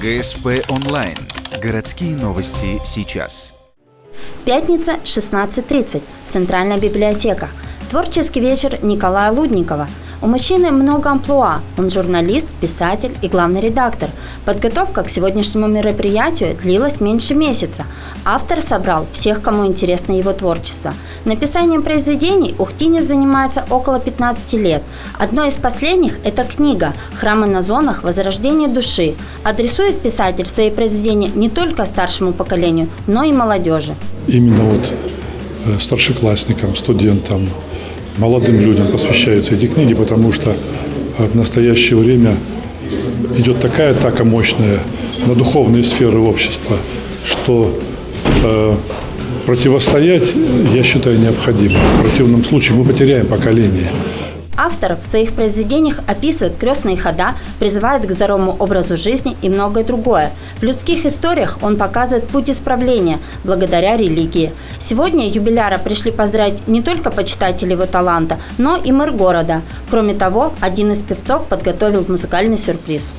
ГСП онлайн. Городские новости сейчас. Пятница, 16:30. Центральная библиотека. Творческий вечер Николая Лудникова. У мужчины много амплуа. Он журналист, писатель и главный редактор. Подготовка к сегодняшнему мероприятию длилась меньше месяца. Автор собрал всех, кому интересно его творчество. Написанием произведений ухтинец занимается около 15 лет. Одно из последних – это книга «Храмы на зонах. Возрождение души». Адресует писатель свои произведения не только старшему поколению, но и молодежи. Именно старшеклассникам, студентам, молодым людям посвящаются эти книги, потому что в настоящее время идет такая атака мощная на духовные сферы общества, что противостоять, я считаю, необходимо. В противном случае мы потеряем поколение. Автор в своих произведениях описывает крестные хода, призывает к здоровому образу жизни и многое другое. В людских историях он показывает путь исправления благодаря религии. Сегодня юбиляра пришли поздравить не только почитатели его таланта, но и мэр города. Кроме того, один из певцов подготовил музыкальный сюрприз.